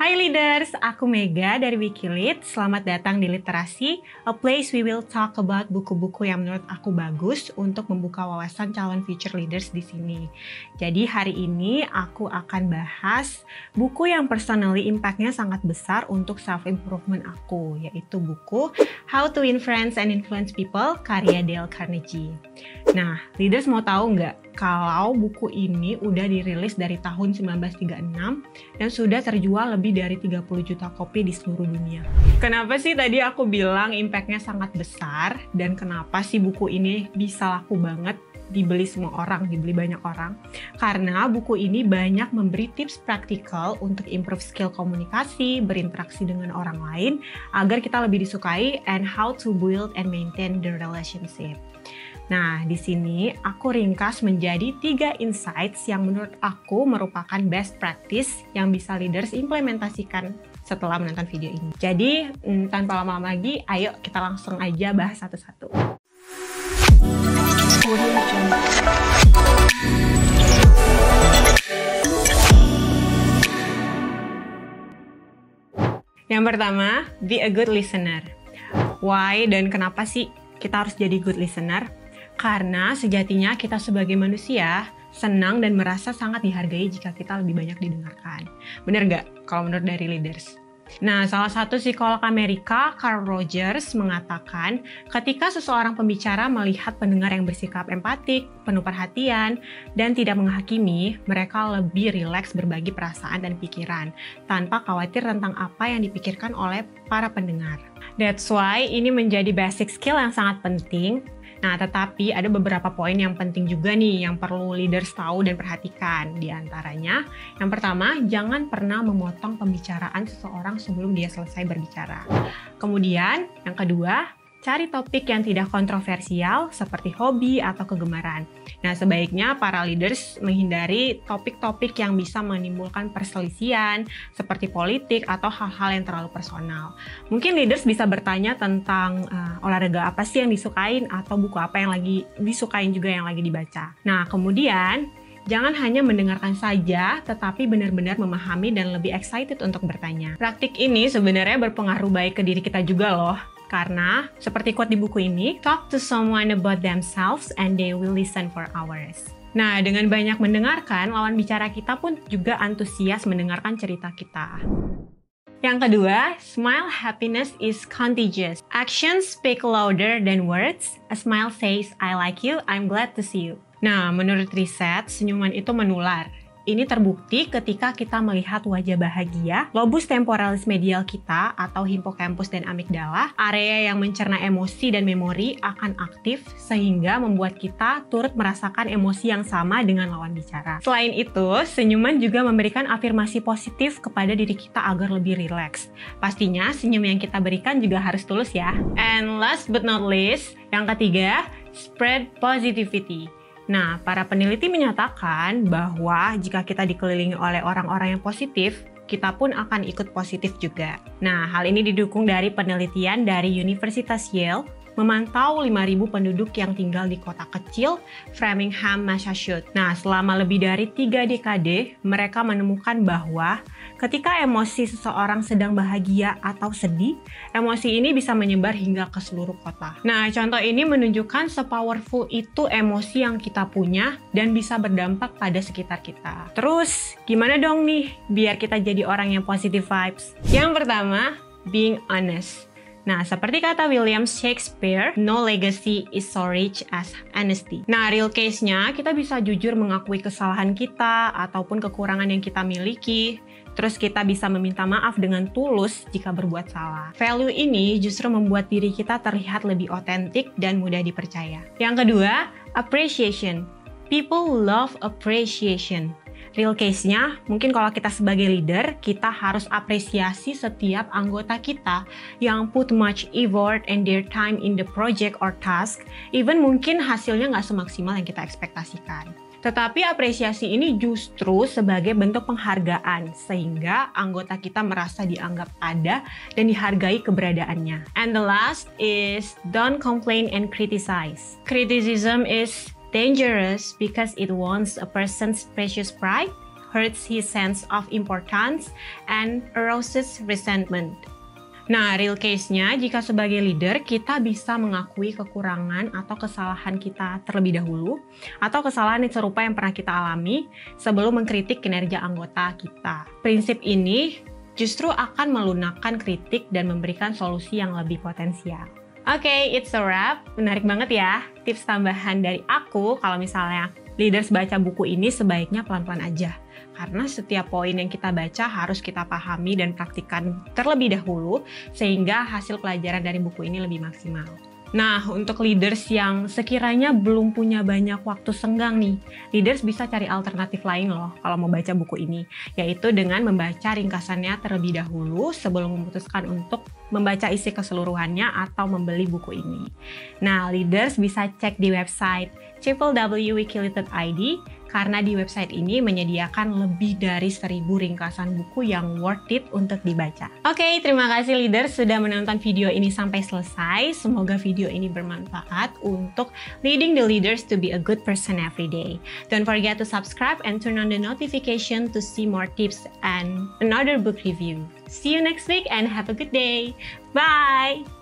Hai leaders, aku Mega dari Wikilead. Selamat datang di Literasi, a place we will talk about buku-buku yang menurut aku bagus untuk membuka wawasan calon future leaders di sini. Jadi hari ini aku akan bahas buku yang personally impact-nya sangat besar untuk self-improvement aku, yaitu buku How to Win Friends and Influence People, karya Dale Carnegie. Nah, leaders mau tahu nggak kalau buku ini udah dirilis dari tahun 1936 dan sudah terjual lebih dari 30 juta kopi di seluruh dunia. Kenapa sih tadi aku bilang impact-nya sangat besar dan kenapa sih buku ini bisa laku banget dibeli semua orang, dibeli banyak orang? Karena buku ini banyak memberi tips praktikal untuk improve skill komunikasi, berinteraksi dengan orang lain agar kita lebih disukai, and how to build and maintain the relationship. Nah, di sini aku ringkas menjadi 3 insights yang menurut aku merupakan best practice yang bisa leaders implementasikan setelah menonton video ini. Jadi, tanpa lama-lama lagi, ayo kita langsung aja bahas satu-satu. Yang pertama, be a good listener. Why dan kenapa sih kita harus jadi good listener? Karena sejatinya kita sebagai manusia senang dan merasa sangat dihargai jika kita lebih banyak didengarkan. Bener nggak kalau menurut dari leaders? Nah, salah satu psikolog Amerika, Carl Rogers, mengatakan ketika seseorang pembicara melihat pendengar yang bersikap empatik, penuh perhatian, dan tidak menghakimi, mereka lebih rileks berbagi perasaan dan pikiran tanpa khawatir tentang apa yang dipikirkan oleh para pendengar. That's why ini menjadi basic skill yang sangat penting. Nah, tetapi ada beberapa poin yang penting juga nih yang perlu leaders tahu dan perhatikan. Di antaranya, yang pertama, jangan pernah memotong pembicaraan seseorang sebelum dia selesai berbicara. Kemudian, yang kedua, cari topik yang tidak kontroversial seperti hobi atau kegemaran. Nah, sebaiknya para leaders menghindari topik-topik yang bisa menimbulkan perselisihan seperti politik atau hal-hal yang terlalu personal. Mungkin leaders bisa bertanya tentang olahraga apa sih yang disukain atau buku apa yang lagi disukain juga yang lagi dibaca. Nah, kemudian jangan hanya mendengarkan saja, tetapi benar-benar memahami dan lebih excited untuk bertanya. Praktik ini sebenarnya berpengaruh baik ke diri kita juga loh. Karena, seperti quote di buku ini, talk to someone about themselves and they will listen for hours. Nah, dengan banyak mendengarkan, lawan bicara kita pun juga antusias mendengarkan cerita kita. Yang kedua, smile happiness is contagious. Actions speak louder than words. A smile says, I like you, I'm glad to see you. Nah, menurut riset, senyuman itu menular. Ini terbukti ketika kita melihat wajah bahagia, lobus temporalis medial kita atau hippocampus dan amigdala, area yang mencerna emosi dan memori akan aktif sehingga membuat kita turut merasakan emosi yang sama dengan lawan bicara. Selain itu, senyuman juga memberikan afirmasi positif kepada diri kita agar lebih rileks. Pastinya senyum yang kita berikan juga harus tulus ya. And last but not least, yang ketiga, spread positivity. Nah, para peneliti menyatakan bahwa jika kita dikelilingi oleh orang-orang yang positif, kita pun akan ikut positif juga. Nah, hal ini didukung dari penelitian dari Universitas Yale, memantau 5.000 penduduk yang tinggal di kota kecil Framingham, Massachusetts. Nah, selama lebih dari 3 dekade, mereka menemukan bahwa ketika emosi seseorang sedang bahagia atau sedih, emosi ini bisa menyebar hingga ke seluruh kota. Nah, contoh ini menunjukkan se-powerful itu emosi yang kita punya dan bisa berdampak pada sekitar kita. Terus, gimana dong nih biar kita jadi orang yang positive vibes? Yang pertama, being honest. Nah, seperti kata William Shakespeare, no legacy is so rich as honesty. Nah, real case-nya, kita bisa jujur mengakui kesalahan kita ataupun kekurangan yang kita miliki. Terus kita bisa meminta maaf dengan tulus jika berbuat salah. Value ini justru membuat diri kita terlihat lebih otentik dan mudah dipercaya. Yang kedua, appreciation. People love appreciation. Real case-nya, mungkin kalau kita sebagai leader, kita harus apresiasi setiap anggota kita yang put much effort and their time in the project or task, even mungkin hasilnya nggak semaksimal yang kita ekspektasikan. Tetapi apresiasi ini justru sebagai bentuk penghargaan, sehingga anggota kita merasa dianggap ada dan dihargai keberadaannya. And the last is don't complain and criticize. Criticism is dangerous because it wounds a person's precious pride, hurts his sense of importance and arouses resentment. Nah, real case-nya, jika sebagai leader, kita bisa mengakui kekurangan atau kesalahan kita terlebih dahulu, atau kesalahan yang serupa yang pernah kita alami sebelum mengkritik kinerja anggota kita. Prinsip ini justru akan melunakkan kritik dan memberikan solusi yang lebih potensial. Oke, it's a wrap. Menarik banget ya. Tips tambahan dari aku, kalau misalnya leaders baca buku ini sebaiknya pelan-pelan aja. Karena setiap poin yang kita baca harus kita pahami dan praktikkan terlebih dahulu, sehingga hasil pelajaran dari buku ini lebih maksimal. Nah, untuk leaders yang sekiranya belum punya banyak waktu senggang nih, leaders bisa cari alternatif lain loh kalau mau baca buku ini, yaitu dengan membaca ringkasannya terlebih dahulu sebelum memutuskan untuk membaca isi keseluruhannya atau membeli buku ini. Nah, leaders bisa cek di website www.wikiliter.id karena di website ini menyediakan lebih dari 1000 ringkasan buku yang worth it untuk dibaca. Oke, terima kasih leaders sudah menonton video ini sampai selesai. Semoga video ini bermanfaat untuk leading the leaders to be a good person every day. Don't forget to subscribe and turn on the notification to see more tips and another book review. See you next week and have a good day. Bye!